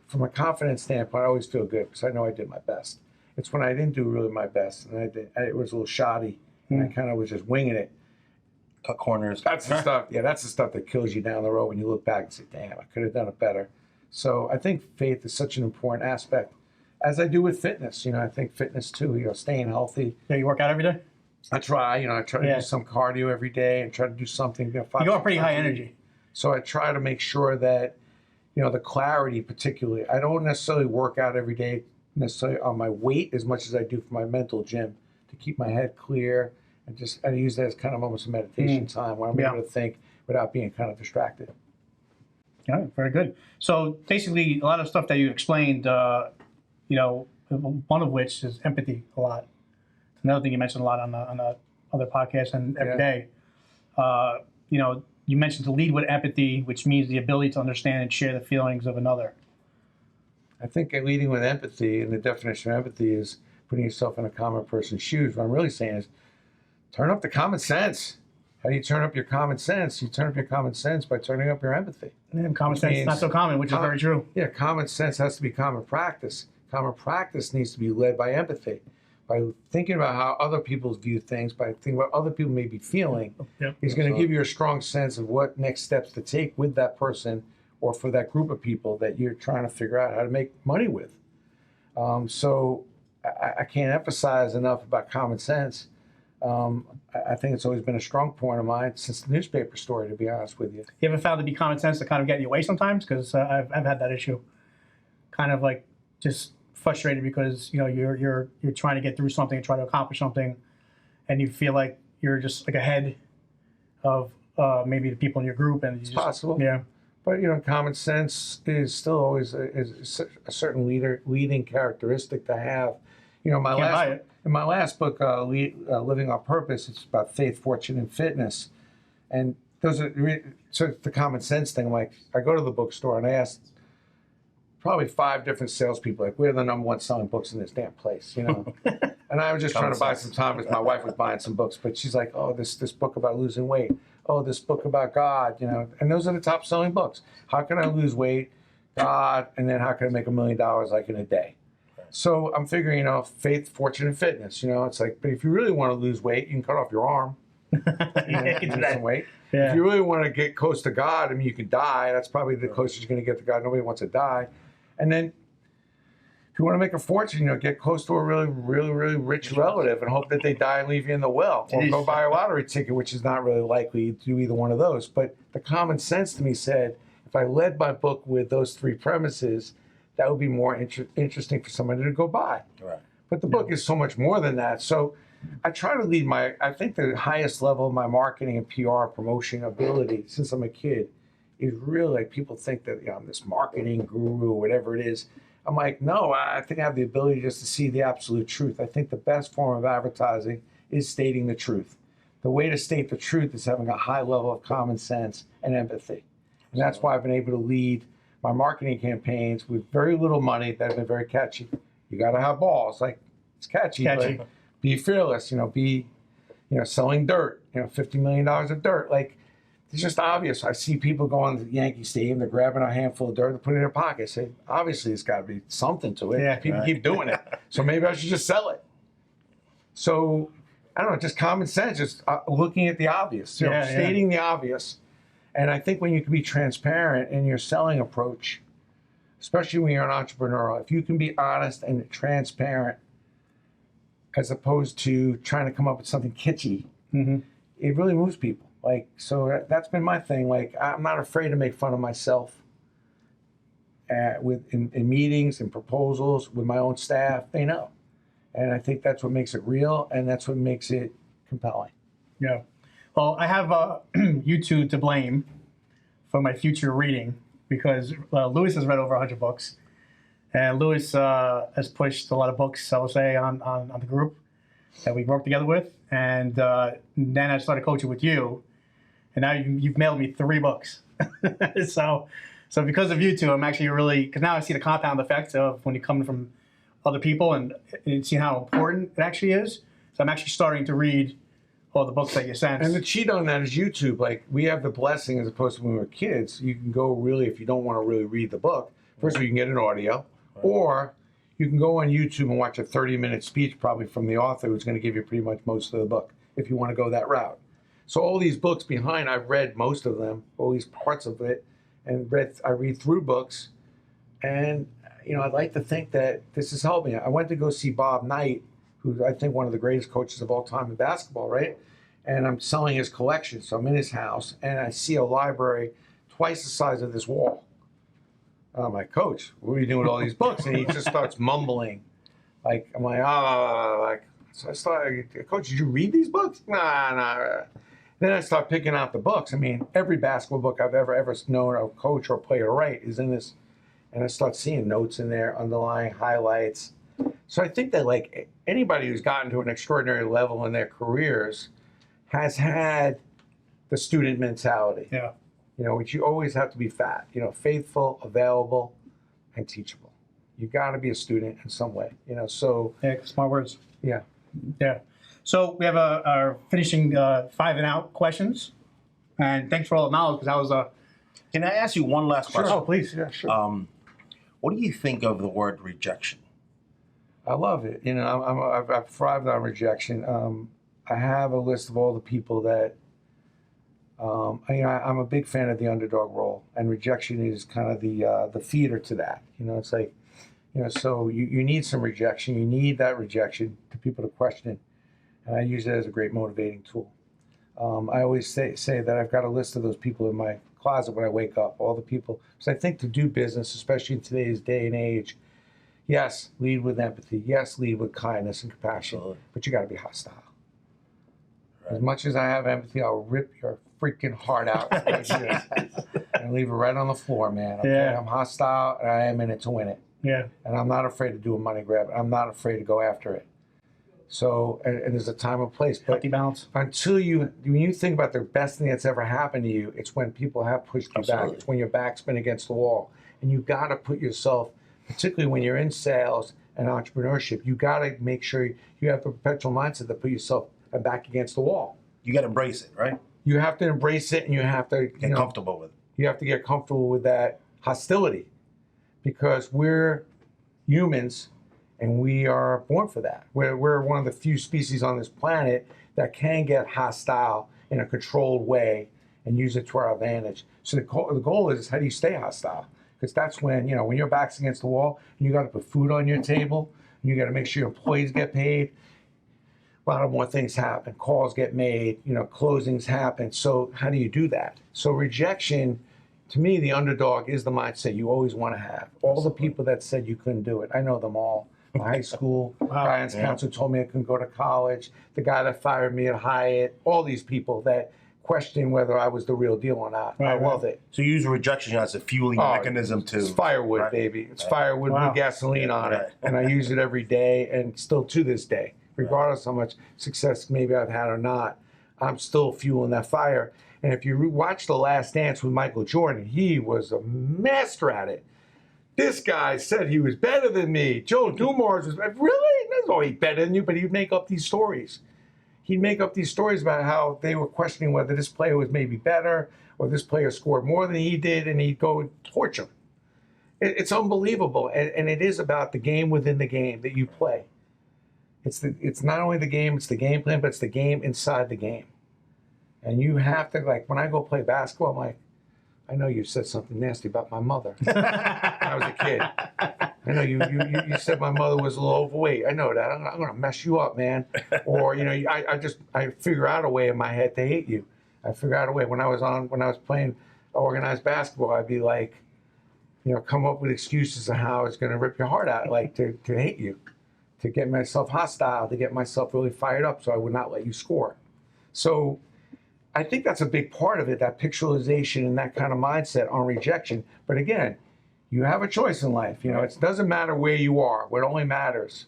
from a confidence standpoint, I always feel good because I know I did my best. It's when I didn't do really my best and it was a little shoddy and I kind of was just winging it. Cut corners. That's the stuff. Yeah, that's the stuff that kills you down the road when you look back and say, damn, I could have done it better. So I think faith is such an important aspect, as I do with fitness. I think fitness too, staying healthy. Yeah, you work out every day? I try, I try to do some cardio every day and try to do something. You go pretty high energy. So I try to make sure that, the clarity particularly, I don't necessarily work out every day necessarily on my weight as much as I do for my mental gym to keep my head clear and I use that as kind of almost a meditation time where I'm able to think without being kind of distracted. Yeah, very good. So basically a lot of stuff that you explained, one of which is empathy a lot. Another thing you mentioned a lot on the other podcasts and every day. You mentioned to lead with empathy, which means the ability to understand and share the feelings of another. I think leading with empathy, and the definition of empathy is putting yourself in a common person's shoes. What I'm really saying is turn up the common sense. How do you turn up your common sense? You turn up your common sense by turning up your empathy. And common sense is not so common, which is very true. Yeah, common sense has to be common practice. Common practice needs to be led by empathy. By thinking about how other people view things, by thinking about other people may be feeling, he's going to give you a strong sense of what next steps to take with that person or for that group of people that you're trying to figure out how to make money with. So I can't emphasize enough about common sense. I think it's always been a strong point of mine since the newspaper story, to be honest with you. You ever found it to be common sense to kind of get in your way sometimes? Because I've had that issue. Kind of like just frustrated because you're trying to get through something and try to accomplish something, and you feel like you're just like ahead of maybe the people in your group, and it's possible. Yeah, but common sense is still always is a certain leading characteristic to have. In my last book, Living on Purpose, it's about faith, fortune, and fitness, and those are sort of the common sense thing. Like I go to the bookstore and I ask probably 5 different salespeople, like, we're the number one selling books in this damn place, And I was just trying to buy some time because my wife was buying some books, but she's like, oh, this book about losing weight. Oh, this book about God, And those are the top selling books. How can I lose weight, God, and then how can I make $1 million like in a day? So I'm figuring, faith, fortune, and fitness. It's like, but if you really want to lose weight, you can cut off your arm. Lose some weight. Yeah. If you really want to get close to God, you can die. That's probably the closest you're going to get to God. Nobody wants to die. And then if you want to make a fortune, get close to a really, really, really rich relative and hope that they die and leave you in the will. Or go buy a lottery ticket, which is not really likely to do either one of those. But the common sense to me said, if I led my book with those 3 premises, that would be more interesting for somebody to go buy. Right. But the book is so much more than that. So I try to lead I think the highest level of my marketing and PR promotion ability since I'm a kid is really like people think that I'm this marketing guru or whatever it is. I'm like, no, I think I have the ability just to see the absolute truth. I think the best form of advertising is stating the truth. The way to state the truth is having a high level of common sense and empathy. And that's why I've been able to lead my marketing campaigns with very little money that have been very catchy. You got to have balls. Like, it's catchy. But be fearless, be, selling dirt, $50 million of dirt. Like, it's just obvious. I see people going to the Yankee Stadium, they're grabbing a handful of dirt and putting it in their pocket. Say, obviously, there's got to be something to it. Yeah, people keep doing it. So maybe I should just sell it. So I don't know, just common sense, just looking at the obvious, you know, stating the obvious. And I think when you can be transparent in your selling approach, especially when you're an entrepreneur, if you can be honest and transparent, as opposed to trying to come up with something kitschy, it really moves people. Like, so that's been my thing. Like, I'm not afraid to make fun of myself in meetings and proposals with my own staff. They know. And I think that's what makes it real, and that's what makes it compelling. Yeah. Well, I have you two to blame for my future reading because Lewis has read over 100 books. And Lewis has pushed a lot of books, I would say, on the group that we work together with. And then I started coaching with you. And now you've mailed me 3 books. So because of you two, I'm actually really, because now I see the compound effect of when you come from other people and see how important it actually is. So I'm actually starting to read all the books that you sent. And the cheat on that is YouTube. Like, we have the blessing as opposed to when we were kids. You can go really, if you don't want to really read the book, first of all, you can get an audio. Or you can go on YouTube and watch a 30-minute speech probably from the author who's going to give you pretty much most of the book if you want to go that route. So all these books behind, I've read most of them, all these parts of it, and I read through books. And, you know, I'd like to think that this has helped me. I went to go see Bob Knight, who's, I think, one of the greatest coaches of all time in basketball, right? And I'm selling his collection. So I'm in his house, and I see a library twice the size of this wall. I'm like, Coach, what are you doing with all these books? And he just starts mumbling. Like, I'm like, like, so I started, Coach, did you read these books? Nah. Then I start picking out the books. I mean, every basketball book I've ever known a coach or player to write is in this. And I start seeing notes in there, underlying highlights. So I think that, like, anybody who's gotten to an extraordinary level in their careers has had the student mentality. Yeah. You know, which you always have to be faithful, available, and teachable. You got to be a student in some way, you know, so. Yeah, smart words. Yeah. Yeah. So we have our finishing 5 and out questions. And thanks for all the knowledge, because that was Can I ask you one last question? Oh, please. Yeah, sure. What do you think of the word rejection? I love it. You know, I've thrived on rejection. I have a list of all the people that, I'm a big fan of the underdog role, and rejection is kind of the feeder to that. You know, it's like, you know, so you need some rejection. You need that rejection to people to question, and I use it as a great motivating tool. I always say that I've got a list of those people in my closet when I wake up, all the people. So I think to do business, especially in today's day and age, yes, lead with empathy. Yes, lead with kindness and compassion, but you got to be hostile. As much as I have empathy, I'll rip your freaking heart out and leave it right on the floor, man. Okay? Yeah. I'm hostile, and I am in it to win it. Yeah. And I'm not afraid to do a money grab. I'm not afraid to go after it. So, and there's a time and place. But healthy balance. when you think about the best thing that's ever happened to you, it's when people have pushed you back. It's when your back's been against the wall. And you got to put yourself, particularly when you're in sales and entrepreneurship, you got to make sure you have the perpetual mindset to put yourself back against the wall. You got to embrace it, right? You have to embrace it, and you have to Get comfortable with it. You have to get comfortable with that hostility, because we're humans, and we are born for that. We're one of the few species on this planet that can get hostile in a controlled way and use it to our advantage. So the goal is, how do you stay hostile? Because that's when, you know, when your back's against the wall and you got to put food on your table, and you got to make sure your employees get paid. A lot of more things happen. Calls get made, you know, closings happen. So how do you do that? So rejection, to me, the underdog is the mindset you always want to have. All the people that said you couldn't do it, I know them all. My high school guidance counselor told me I couldn't go to college. The guy that fired me at Hyatt, all these people that questioned whether I was the real deal or not. I love it. So you use rejection as a fueling mechanism to... It's firewood, baby. It's firewood with gasoline on it. And I use it every day, and still to this day. Regardless how much success maybe I've had or not, I'm still fueling that fire. And if you watch The Last Dance with Michael Jordan, he was a master at it. This guy said he was better than me. Joe Dumars was, really? That's always better than you, but he'd make up these stories. He'd make up these stories about how they were questioning whether this player was maybe better or this player scored more than he did, and he'd go and torch him. It's unbelievable, and it is about the game within the game that you play. it's not only the game, it's the game plan, but it's the game inside the game. And you have to, like, when I go play basketball, I'm like, I know you said something nasty about my mother when I was a kid. I know you said my mother was a little overweight. I know that. I'm going to mess you up, man. Or, you know, I figure out a way in my head to hate you. I figure out a way. When I was playing organized basketball, I'd be like, you know, come up with excuses of how it's going to rip your heart out, like to hate you, to get myself hostile, to get myself really fired up so I would not let you score. So I think that's a big part of it, that picturization and that kind of mindset on rejection. But again, you have a choice in life. You know, it doesn't matter where you are. What only matters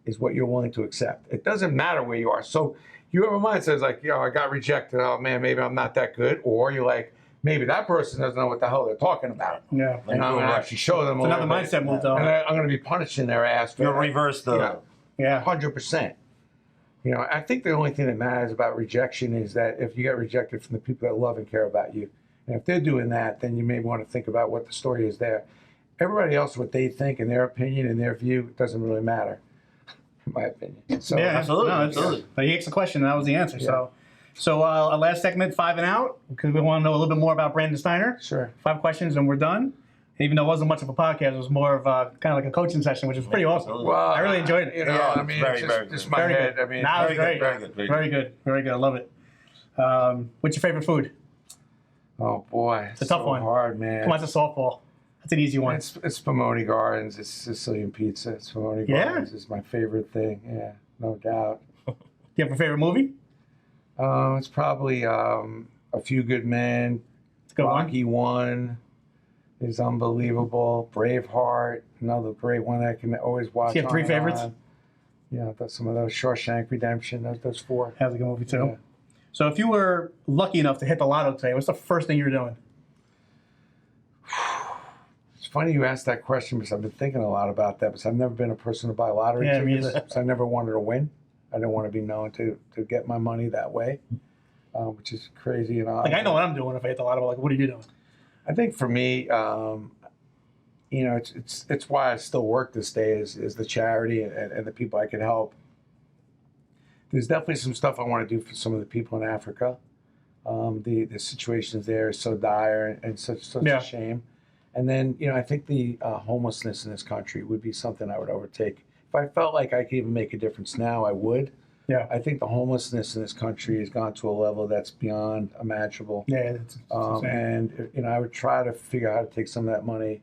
is what you're willing to accept. It doesn't matter where you are. So you have a mindset like, you know, I got rejected. Oh man, maybe I'm not that good. Or you're like, maybe that person doesn't know what the hell they're talking about. Yeah. And I'm going to actually show them. It's another mindset move, though. And I'm going to be punishing their ass. You'll reverse the. Yeah. 100%. You know, I think the only thing that matters about rejection is that if you get rejected from the people that love and care about you, and if they're doing that, then you may want to think about what the story is there. Everybody else, what they think and their opinion and their view doesn't really matter, in my opinion. So, yeah, absolutely, absolutely. But he asked the question, and that was the answer. Yeah. So our last segment, 5 and Out, because we want to know a little bit more about Brandon Steiner. Sure. 5 questions, and we're done. Even though it wasn't much of a podcast, it was more of kind of like a coaching session, which was pretty awesome. Well, I really enjoyed it. You know, I mean, very, it's just my very head. good. I mean, Nah, it was great. Very good. Very good. I love it. What's your favorite food? Oh boy, It's a tough one. Hard, man. Come on, it's a softball. That's an easy one. It's Spumoni Gardens. It's Sicilian pizza. Spumoni Gardens is my favorite thing. Yeah, no doubt. Do you have a favorite movie? It's probably A Few Good Men. It's a good Rocky One is unbelievable. Braveheart, another great one that I can always watch. Do you have 3 on and favorites? on. Yeah, some of those. Shawshank Redemption. Those 4. That's a good movie, too. Yeah. So if you were lucky enough to hit the lotto today, what's the first thing you were doing? It's funny you asked that question because I've been thinking a lot about that. Because I've never been a person to buy lottery Yeah, me tickets. either. So I never wanted to win. I didn't want to be known to get my money that way, which is crazy. And Like, I know what I'm doing if I hit the lotto, but like, what are you doing? I think for me, you know, it's why I still work this day is the charity and the people I can help. There's definitely some stuff I want to do for some of the people in Africa. The situations there is so dire and such a shame. And then, you know, I think the homelessness in this country would be something I would overtake. If I felt like I could even make a difference now, I would. Yeah. I think the homelessness in this country has gone to a level that's beyond imaginable. Yeah, it's insane. And, you know, I would try to figure out how to take some of that money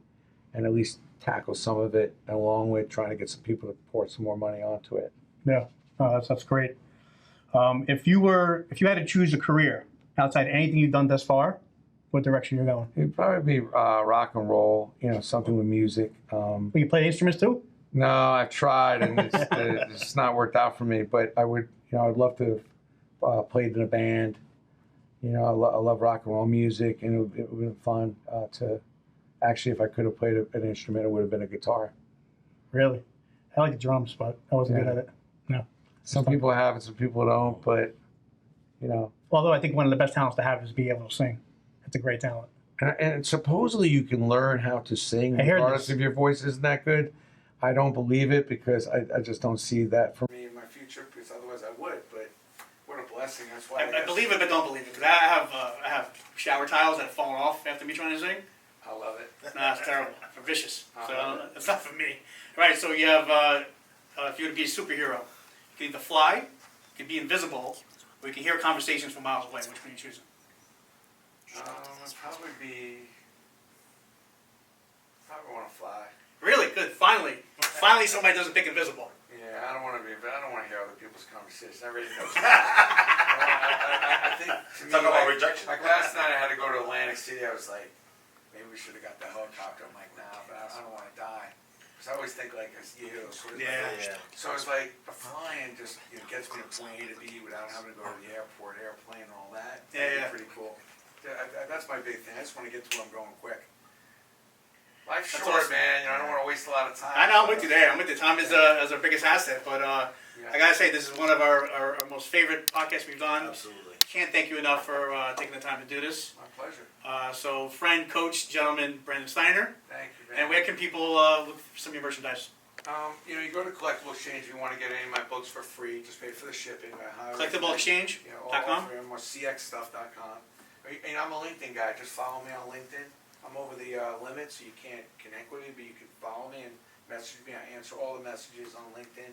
and at least tackle some of it, along with trying to get some people to pour some more money onto it. Yeah, oh, that's great. If you had to choose a career outside anything you've done thus far, what direction you're going? It'd probably be rock and roll, you know, something with music. You play instruments too? No, I've tried and it's not worked out for me. But I would, you know, I'd love to have played in a band. You know, I love rock and roll music, and it would have been fun to actually, if I could have played an instrument, it would have been a guitar. Really? I like the drums, but I wasn't good at it. No. Some people have it, some people don't. But you know, although I think one of the best talents to have is be able to sing. It's a great talent. And supposedly you can learn how to sing I hear regardless this. if your voice isn't that good. I don't believe it because I just don't see that for me in my future. Because otherwise I would. But what a blessing! That's why I believe it, but don't believe it. Because I have shower tiles that have fallen off after me trying to sing. I love it. Nah, it's terrible. I'm vicious. So it's not for me. Right. So you have if you were to be a superhero, you can either fly, you can be invisible, or you can hear conversations from miles away. Which one are you choosing? I'd probably want to fly. Really good. Finally somebody doesn't pick invisible. Yeah, I don't want to hear other people's conversations. I really know. I think to me, Talk about rejection. Like last night, I had to go to Atlantic City. I was like, maybe we should have got the helicopter. I'm like, nah, but I don't want to die. Because I always think like, So it's like flying just gets me to point A to B without having to go to the airport, airplane, and all that. Yeah. Pretty cool. That's my big thing. I just want to get to where I'm going quick. Life's That's short, awesome. man. I don't want to waste a lot of time. I know, I'm with you there. I'm with you. Time is our biggest asset. But I gotta say, this is one of our most favorite podcasts we've done. Absolutely. Can't thank you enough for taking the time to do this. My pleasure. So, friend, coach, gentleman, Brandon Steiner. Thank you, man. And where can people look for some of your merchandise? You go to Collectible Exchange if you want to get any of my books for free. Just pay for the shipping. CollectibleExchange.com? Or cxstuff.com. I'm a LinkedIn guy. Just follow me on LinkedIn. I'm over the limit, so you can't connect with me, but you can follow me and message me. I answer all the messages on LinkedIn.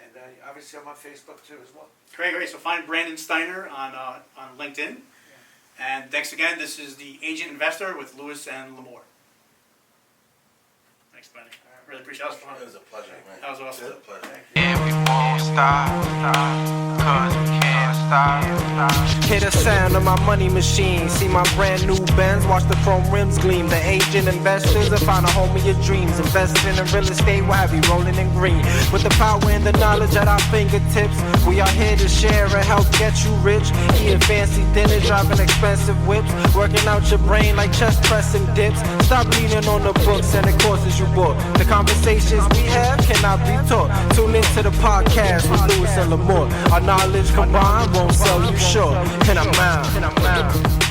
And obviously I'm on Facebook too as well. Great. So find Brandon Steiner on LinkedIn. And thanks again. This is the Agent Investor with Lewis and Lamore. Thanks, Brandon. Really appreciate it. It was a pleasure, man. That was awesome. It was a pleasure. Yeah, we won't stop, cause we can't stop. Hear the sound of my money machine. See my brand new Benz, watch the chrome rims gleam. The agent investors will find a home of your dreams. Investing in real estate will have you rolling in green. With the power and the knowledge at our fingertips, we are here to share and help get you rich. Eating fancy dinners, driving expensive whips, working out your brain like chest pressing dips. Stop leaning on the books and the courses you bought. The conversations we have cannot be taught. Tune into the podcast with Lewis and Lamore. Our knowledge combined won't sell you short. And I'm out.